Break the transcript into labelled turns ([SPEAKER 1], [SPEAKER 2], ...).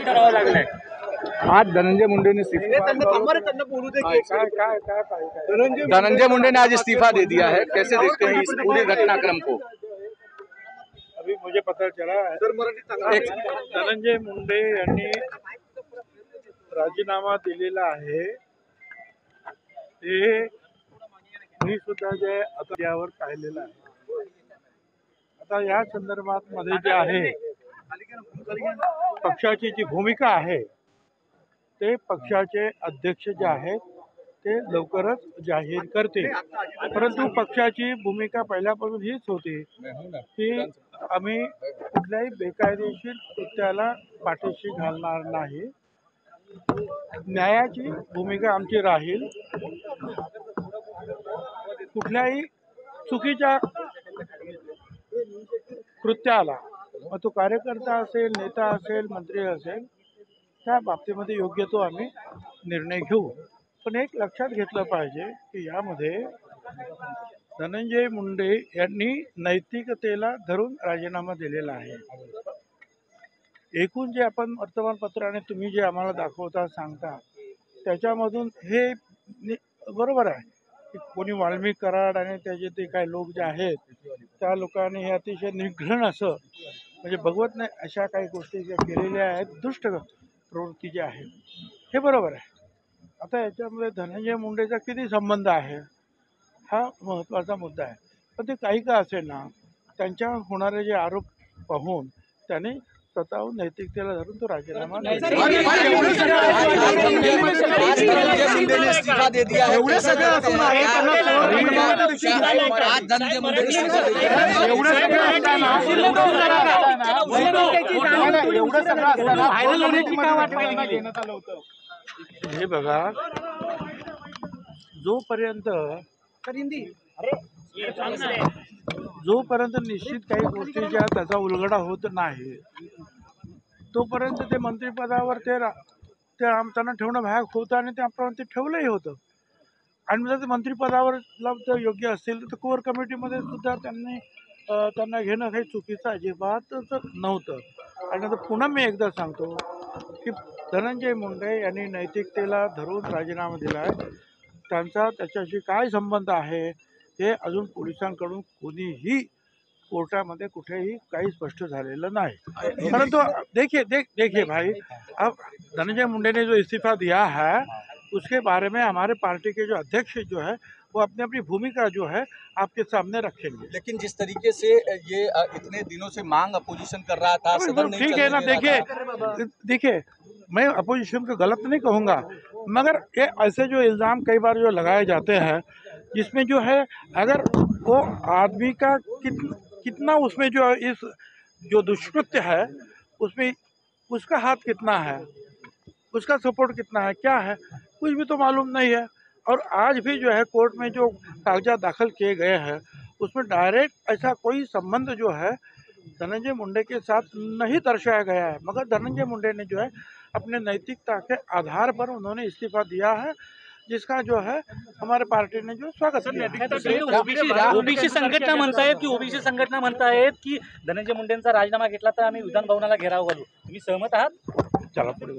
[SPEAKER 1] करावं लागलंय।
[SPEAKER 2] आज धनंजय मुंडे ने आज इस्तीफा दे दिया है। कैसे देखते हैं इस पूरे घटनाक्रम को?
[SPEAKER 3] अभी मुझे पता चला है धनंजय मुंडे यांनी राजीनामा दिलेला आहे। ते मी सुद्धा जे आता यावर पाहिलेलं आहे। आता या संदर्भात मध्ये जे आहे पक्षाची जी भूमिका आहे ते पक्षाचे अध्यक्ष जे आहेत ते लवकरच जाहीर करतील। परंतु पक्षाची भूमिका पहिल्यापासून हीच होती की आम्ही कुठल्याही बेकायदेशीर कृत्याला पाठीशी घालणार नाही। न्यायाची भूमिका आमची राहील। कुठल्याही चुकीच्या कृत्याला मग तो कार्यकर्ता असेल, नेता असेल, मंत्री असेल, त्या बाबतीमध्ये योग्य तो आम्ही निर्णय घेऊ। पण एक लक्षात घेतलं पाहिजे की यामध्ये धनंजय मुंडे यांनी नैतिकतेला धरून राजीनामा दिलेला आहे। एकूण जे आपण वर्तमानपत्राने तुम्ही जे आम्हाला दाखवता सांगता त्याच्यामधून हे बरोबर आहे की कोणी वाल्मिक कराड आणि त्याचे ते काही लोक जे आहेत त्या लोकांनी हे अतिशय निर्घृण असं म्हणजे बघवत नाही अशा काही गोष्टी ज्या केलेल्या आहेत, दुष्ट प्रवृत्ती जी आहे, हे बरोबर आहे। आता याच्यामध्ये धनंजय मुंडेचा किती संबंध आहे हा महत्त्वाचा मुद्दा आहे। पण ते काही का असेल ना, त्यांच्यावर होणारे जे आरोप पाहून त्याने स्वतःहून नैतिकतेला धरून तो राजीनामा
[SPEAKER 2] इस्तीफा दे दिया है।
[SPEAKER 3] हे बघा, जोपर्यंत निश्चित काही गोष्टीच्या त्याचा उलगडा होत नाही तोपर्यंत ते मंत्रिपदावर त्यांना ठेवणं भाग होतं आणि त्याप्रमाणे ते ठेवलंही होतं। आणि जर ते मंत्रिपदावर योग्य असतील तर कोर कमिटीमध्ये सुद्धा त्यांना घेणं काही चुकीचं अजिबातच नव्हतं। आणि आता पुन्हा मी एकदा सांगतो की धनंजय मुंडे यांनी नैतिकतेला धरून राजीनामा दिला आहे। त्यांचा त्याच्याशी काय संबंध आहे हे अजून पोलिसांकडून कोणीही कोर्टामध्ये कुठेही काही स्पष्ट झालेलं नाही। परंतु देखिए भाई, अब धनंजय मुंडे ने जो इस्तीफा दिया है उसके बारे में हमारे पार्टी के जो अध्यक्ष जो है वो अपनी अपनी भूमिका जो है आपके सामने रखेंगे।
[SPEAKER 2] लेकिन जिस तरीके से ये इतने दिनों से मांग अपोजिशन कर रहा था,
[SPEAKER 3] ठीक है ना। देखिए मैं अपोजिशन को गलत नहीं कहूँगा, मगर ये ऐसे जो इल्ज़ाम कई बार जो लगाए जाते हैं जिसमें जो है अगर वो आदमी का कितना उसमें जो दुष्कृत्य है उसमें उसका हाथ कितना है, उसका सपोर्ट कितना है, क्या है, कुछ भी तो मालूम नहीं है। और आज भी जो है कोर्ट में जो कागजात दाखिल किए गए हैं उसमें डायरेक्ट ऐसा कोई संबंध जो है धनंजय मुंडे के साथ नहीं दर्शाया गया है, मगर धनंजय मुंडे ने जो है अपने नैतिकता के आधार पर उन्होंने इस्तीफा दिया है, जिसका जो है हमारे पार्टी ने जो स्वागत किया।
[SPEAKER 1] ओबीसी संघटना म्हणतायत की धनंजय मुंडेंचा राजीनामा घेतला तर आम्ही विधान भवनाला घेराव घालू। तुम्ही सहमत आहात?
[SPEAKER 3] चला पुढे